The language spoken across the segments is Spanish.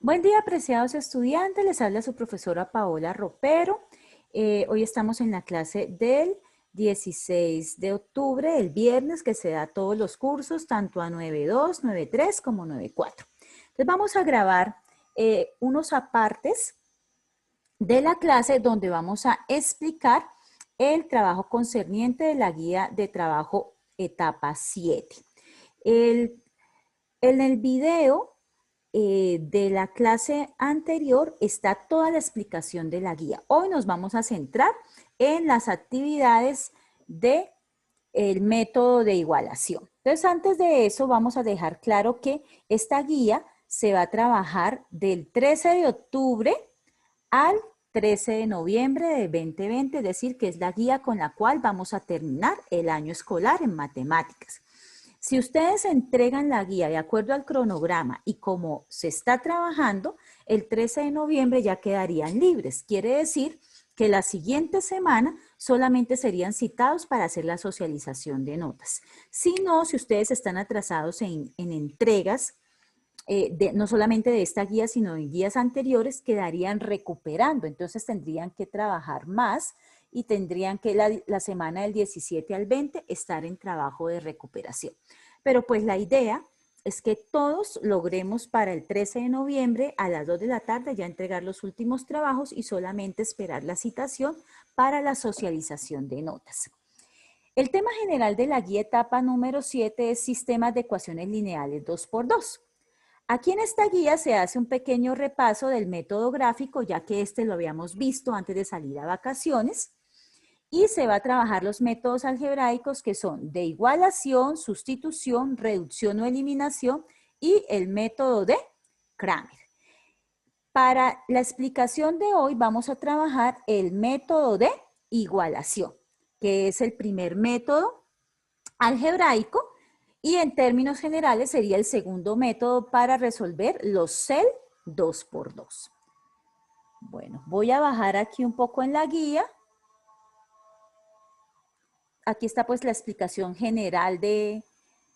Buen día, apreciados estudiantes. Les habla su profesora Paola Ropero. Hoy estamos en la clase del 16 de octubre, el viernes, que se da todos los cursos, tanto a 9.2, 9.3 como 9.4. Entonces vamos a grabar unos apartes de la clase donde vamos a explicar el trabajo concerniente de la guía de trabajo etapa 7. En el video de la clase anterior está toda la explicación de la guía. Hoy nos vamos a centrar en las actividades del método de igualación. Entonces, antes de eso, vamos a dejar claro que esta guía se va a trabajar del 13 de octubre al 13 de noviembre de 2020, es decir, que es la guía con la cual vamos a terminar el año escolar en matemáticas. Si ustedes entregan la guía de acuerdo al cronograma y como se está trabajando, el 13 de noviembre ya quedarían libres. Quiere decir que la siguiente semana solamente serían citados para hacer la socialización de notas. Si no, si ustedes están atrasados en entregas, no solamente de esta guía, sino en guías anteriores, quedarían recuperando. Entonces tendrían que trabajar más y tendrían que la semana del 17 al 20 estar en trabajo de recuperación. Pero pues la idea es que todos logremos para el 13 de noviembre a las 2 de la tarde ya entregar los últimos trabajos y solamente esperar la citación para la socialización de notas. El tema general de la guía etapa número 7 es sistemas de ecuaciones lineales 2×2. Aquí en esta guía se hace un pequeño repaso del método gráfico, ya que este lo habíamos visto antes de salir a vacaciones, y se va a trabajar los métodos algebraicos que son de igualación, sustitución, reducción o eliminación y el método de Cramer. Para la explicación de hoy vamos a trabajar el método de igualación, que es el primer método algebraico y en términos generales sería el segundo método para resolver los CEL 2×2. Bueno, voy a bajar aquí un poco en la guía. Aquí está pues la explicación general de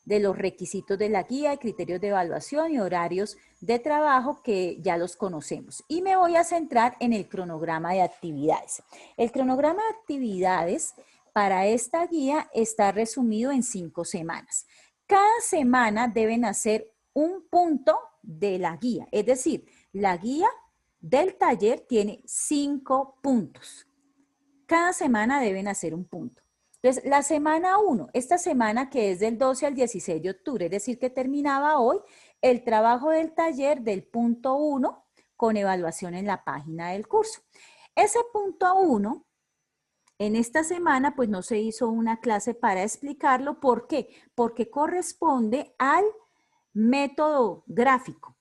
los requisitos de la guía, criterios de evaluación y horarios de trabajo que ya los conocemos. Y me voy a centrar en el cronograma de actividades. El cronograma de actividades para esta guía está resumido en 5 semanas. Cada semana deben hacer un punto de la guía, es decir, la guía del taller tiene 5 puntos. Cada semana deben hacer un punto. Entonces, la semana 1, esta semana que es del 12 al 16 de octubre, es decir, que terminaba hoy, el trabajo del taller del punto 1 con evaluación en la página del curso. Ese punto 1, en esta semana, pues no se hizo una clase para explicarlo. ¿Por qué? Porque corresponde al método gráfico.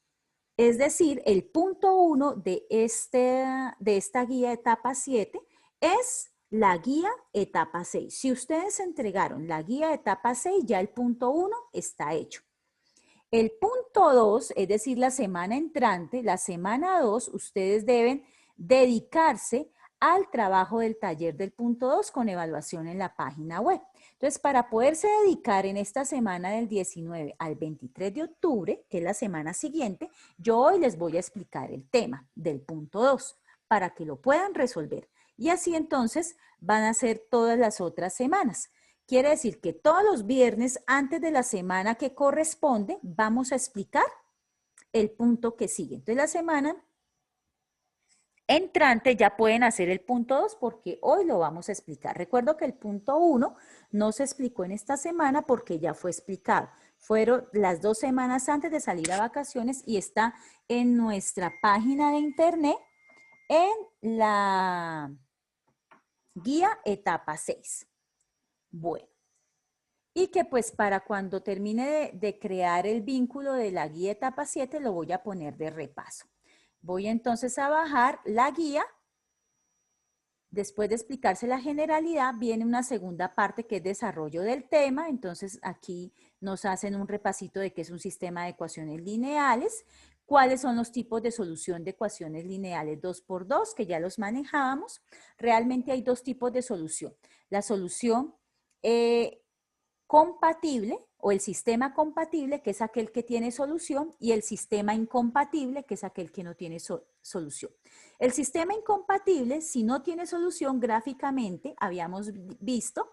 Es decir, el punto 1 de esta guía etapa 7 es la guía etapa 6. Si ustedes entregaron la guía etapa 6, ya el punto 1 está hecho. El punto 2, es decir, la semana entrante, la semana 2, ustedes deben dedicarse al trabajo del taller del punto 2 con evaluación en la página web. Entonces, para poderse dedicar en esta semana del 19 al 23 de octubre, que es la semana siguiente, yo hoy les voy a explicar el tema del punto 2 para que lo puedan resolver. Y así entonces van a ser todas las otras semanas. Quiere decir que todos los viernes antes de la semana que corresponde vamos a explicar el punto que sigue. Entonces la semana entrante ya pueden hacer el punto 2 porque hoy lo vamos a explicar. Recuerdo que el punto 1 no se explicó en esta semana porque ya fue explicado. Fueron las 2 semanas antes de salir a vacaciones y está en nuestra página de internet en la guía etapa 6. Bueno. Y que pues para cuando termine de crear el vínculo de la guía etapa 7 lo voy a poner de repaso. Voy entonces a bajar la guía. Después de explicarse la generalidad, viene una segunda parte que es desarrollo del tema. Entonces aquí nos hacen un repasito de qué es un sistema de ecuaciones lineales, cuáles son los tipos de solución de ecuaciones lineales 2×2, que ya los manejábamos. Realmente hay dos tipos de solución. La solución compatible o el sistema compatible, que es aquel que tiene solución, y el sistema incompatible, que es aquel que no tiene solución. El sistema incompatible, si no tiene solución gráficamente, habíamos visto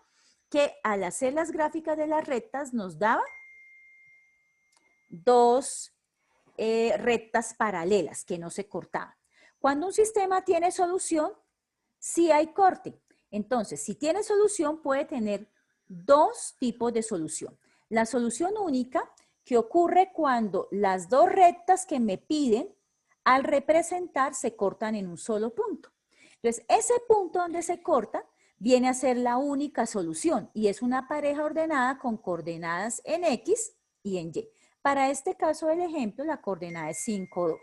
que al hacer las gráficas de las rectas nos daba dos rectas paralelas que no se cortaban. Cuando un sistema tiene solución, sí hay corte. Entonces, si tiene solución, puede tener dos tipos de solución. La solución única, que ocurre cuando las dos rectas que me piden, al representar, se cortan en un solo punto. Entonces, ese punto donde se corta viene a ser la única solución y es una pareja ordenada con coordenadas en X y en Y. Para este caso del ejemplo, la coordenada es 5, 2.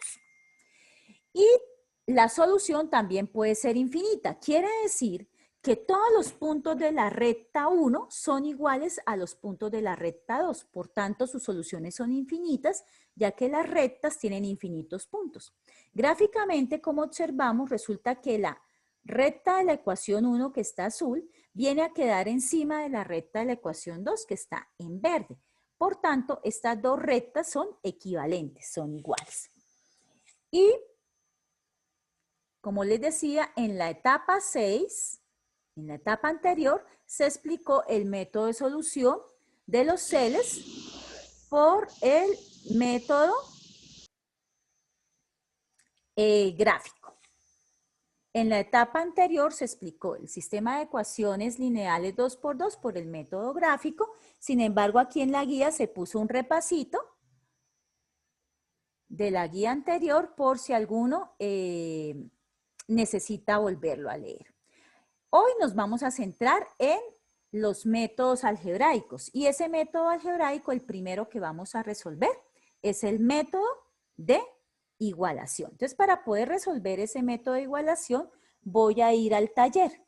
Y la solución también puede ser infinita. Quiere decir que todos los puntos de la recta 1 son iguales a los puntos de la recta 2. Por tanto, sus soluciones son infinitas, ya que las rectas tienen infinitos puntos. Gráficamente, como observamos, resulta que la recta de la ecuación 1, que está azul, viene a quedar encima de la recta de la ecuación 2, que está en verde. Por tanto, estas dos rectas son equivalentes, son iguales. Y como les decía, en la etapa 6, en la etapa anterior, se explicó el método de solución de los celes por el método gráfico. En la etapa anterior se explicó el sistema de ecuaciones lineales 2×2 por el método gráfico. Sin embargo, aquí en la guía se puso un repasito de la guía anterior por si alguno necesita volverlo a leer. Hoy nos vamos a centrar en los métodos algebraicos y ese método algebraico, el primero que vamos a resolver, es el método de igualación. Entonces, para poder resolver ese método de igualación, voy a ir al taller.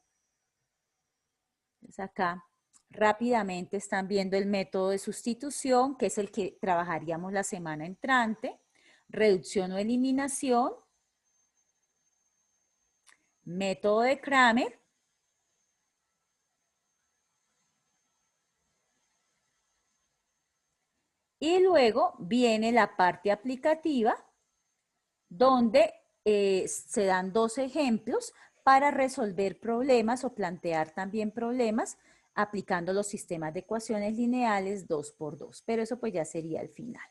Entonces, acá rápidamente están viendo el método de sustitución, que es el que trabajaríamos la semana entrante, reducción o eliminación, método de Cramer, y luego viene la parte aplicativa, donde se dan dos ejemplos para resolver problemas o plantear también problemas aplicando los sistemas de ecuaciones lineales 2×2, pero eso pues ya sería el final.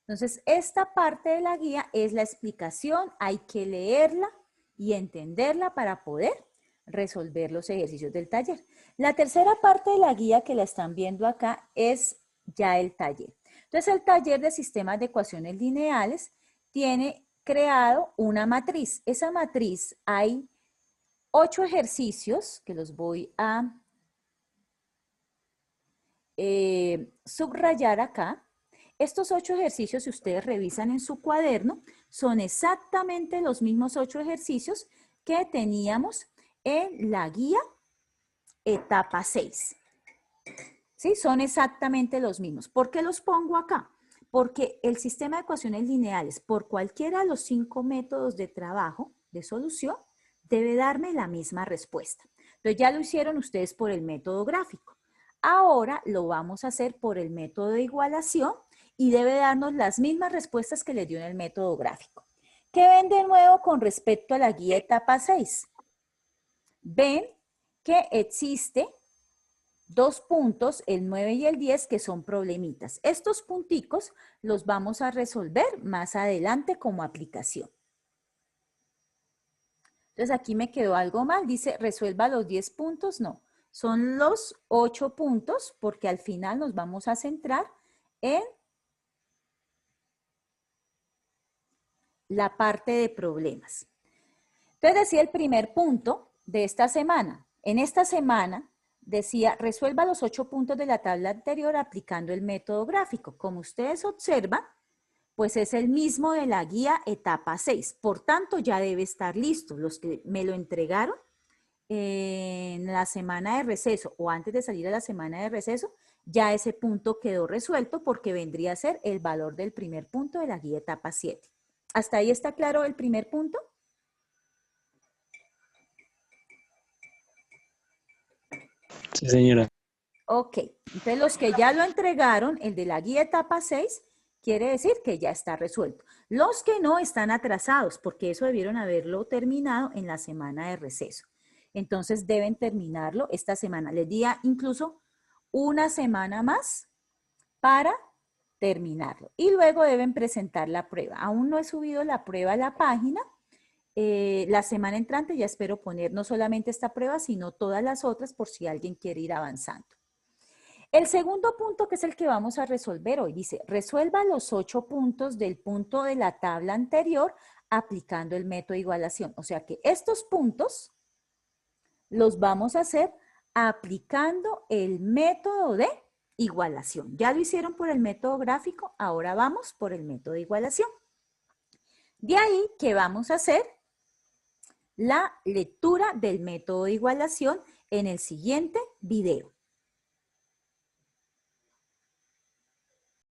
Entonces, esta parte de la guía es la explicación, hay que leerla y entenderla para poder resolver los ejercicios del taller. La tercera parte de la guía que la están viendo acá es ya el taller. Entonces, el taller de sistemas de ecuaciones lineales tiene creado una matriz. Esa matriz hay 8 ejercicios que los voy a subrayar acá. Estos 8 ejercicios, si ustedes revisan en su cuaderno, son exactamente los mismos 8 ejercicios que teníamos en la guía etapa 6. ¿Sí? Son exactamente los mismos. ¿Por qué los pongo acá? Porque el sistema de ecuaciones lineales, por cualquiera de los 5 métodos de trabajo, de solución, debe darme la misma respuesta. Entonces ya lo hicieron ustedes por el método gráfico. Ahora lo vamos a hacer por el método de igualación y debe darnos las mismas respuestas que le dio en el método gráfico. ¿Qué ven de nuevo con respecto a la guía etapa 6? Ven que existe 2 puntos, el 9 y el 10, que son problemitas. Estos punticos los vamos a resolver más adelante como aplicación. Entonces aquí me quedó algo mal, dice resuelva los 10 puntos, no. Son los 8 puntos porque al final nos vamos a centrar en la parte de problemas. Entonces decía el primer punto de esta semana. En esta semana decía resuelva los 8 puntos de la tabla anterior aplicando el método gráfico. Como ustedes observan, pues es el mismo de la guía etapa 6. Por tanto, ya debe estar listo. Los que me lo entregaron en la semana de receso o antes de salir a la semana de receso, ya ese punto quedó resuelto porque vendría a ser el valor del primer punto de la guía etapa 7. ¿Hasta ahí está claro el primer punto? Sí, señora. Ok, entonces los que ya lo entregaron, el de la guía etapa 6, quiere decir que ya está resuelto. Los que no están atrasados, porque eso debieron haberlo terminado en la semana de receso. Entonces deben terminarlo esta semana. Les di incluso una semana más para terminarlo. Y luego deben presentar la prueba. Aún no he subido la prueba a la página. La semana entrante ya espero poner no solamente esta prueba, sino todas las otras por si alguien quiere ir avanzando. El segundo punto, que es el que vamos a resolver hoy, dice, resuelva los 8 puntos del punto de la tabla anterior aplicando el método de igualación. O sea que estos puntos los vamos a hacer aplicando el método de igualación. Ya lo hicieron por el método gráfico, ahora vamos por el método de igualación. De ahí que vamos a hacer la lectura del método de igualación en el siguiente video.